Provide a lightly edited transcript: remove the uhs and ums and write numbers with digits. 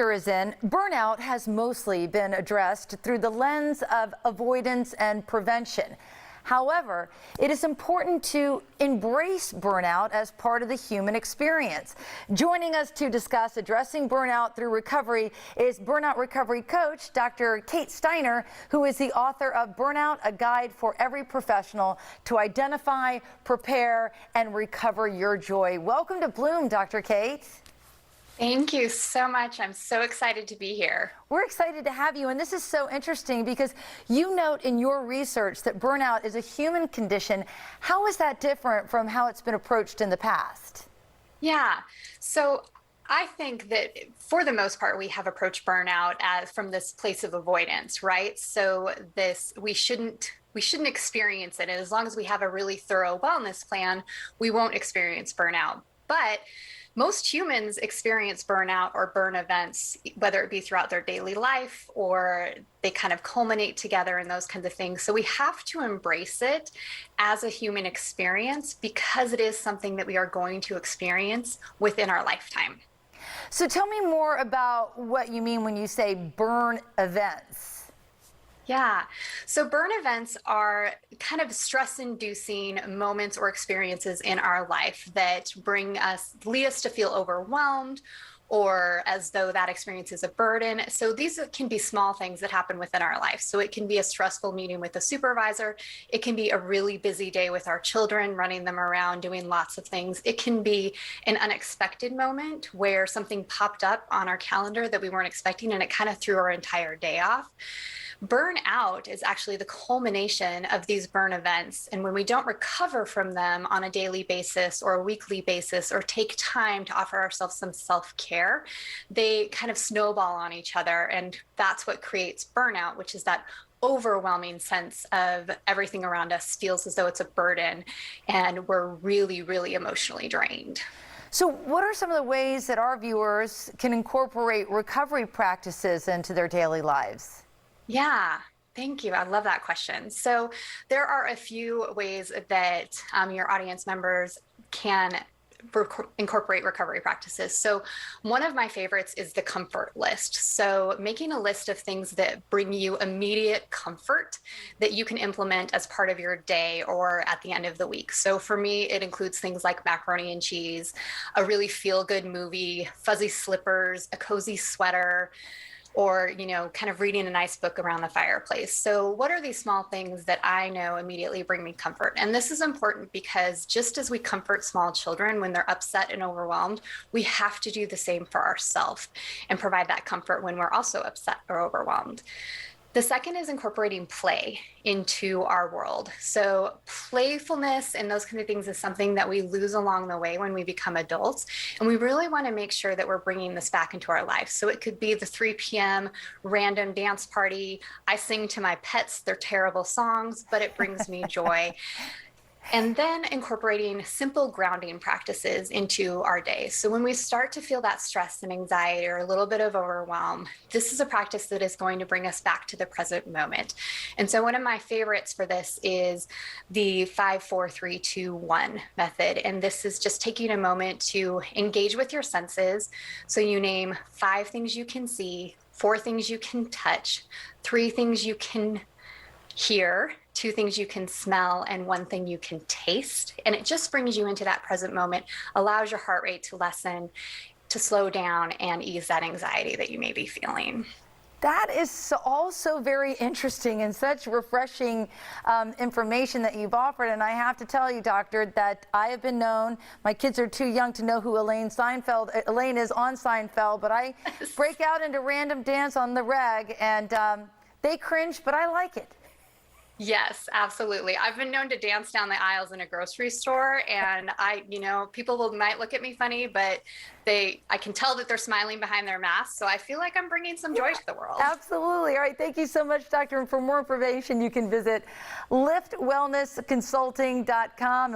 Chapter is in, burnout has mostly been addressed through the lens of avoidance and prevention. However, it is important to embrace burnout as part of the human experience. Joining us to discuss addressing burnout through recovery is burnout recovery coach, Dr. Kate Steiner, who is the author of Burnout, a guide for every professional to identify, prepare, and recover your joy. Welcome to Bloom, Dr. Kate. Thank you so much. I'm so excited to be here. We're excited to have you, and this is so interesting because you note in your research that burnout is a human condition. How is that different from how it's been approached in the past? Yeah, so I think that for the most part, we have approached burnout as from this place of avoidance, right? So we shouldn't experience it. And as long as we have a really thorough wellness plan, we won't experience burnout. But most humans experience burnout or burn events, whether it be throughout their daily life or they kind of culminate together and those kinds of things. So we have to embrace it as a human experience because it is something that we are going to experience within our lifetime. So tell me more about what you mean when you say burn events. Yeah. So burn events are kind of stress-inducing moments or experiences in our life that lead us to feel overwhelmed or as though that experience is a burden. So these can be small things that happen within our life. So it can be a stressful meeting with a supervisor. It can be a really busy day with our children, running them around, doing lots of things. It can be an unexpected moment where something popped up on our calendar that we weren't expecting and it kind of threw our entire day off. Burnout is actually the culmination of these burn events. And when we don't recover from them on a daily basis or a weekly basis or take time to offer ourselves some self-care, they kind of snowball on each other. And that's what creates burnout, which is that overwhelming sense of everything around us feels as though it's a burden and we're really, really emotionally drained. So what are some of the ways that our viewers can incorporate recovery practices into their daily lives? Yeah, thank you. I love that question. So there are a few ways that your audience members can incorporate recovery practices. So one of my favorites is the comfort list. So making a list of things that bring you immediate comfort that you can implement as part of your day or at the end of the week. So for me, it includes things like macaroni and cheese, a really feel-good movie, fuzzy slippers, a cozy sweater, or, kind of reading a nice book around the fireplace. So what are these small things that I know immediately bring me comfort? And this is important because just as we comfort small children when they're upset and overwhelmed, we have to do the same for ourselves and provide that comfort when we're also upset or overwhelmed. The second is incorporating play into our world. So playfulness and those kinds of things is something that we lose along the way when we become adults. And we really want to make sure that we're bringing this back into our life. So it could be the 3 p.m. random dance party. I sing to my pets their terrible songs, but it brings me joy. And then incorporating simple grounding practices into our day. So when we start to feel that stress and anxiety or a little bit of overwhelm, this is a practice that is going to bring us back to the present moment. And so one of my favorites for this is the 5, 4, 3, 2, 1 method. And this is just taking a moment to engage with your senses. So you name 5 things you can see, 4 things you can touch, 3 things you can hear, 2 things you can smell, and 1 thing you can taste. And it just brings you into that present moment, allows your heart rate to lessen, to slow down, and ease that anxiety that you may be feeling. That is also very interesting and such refreshing information that you've offered. And I have to tell you, doctor, that I have been known, my kids are too young to know who Elaine is on Seinfeld, but I break out into random dance on the reg, and they cringe, but I like it. Yes, absolutely. I've been known to dance down the aisles in a grocery store, and people might look at me funny, but I can tell that they're smiling behind their masks. So I feel like I'm bringing some joy to the world. Absolutely. All right. Thank you so much, doctor. And for more information, you can visit liftwellnessconsulting.com.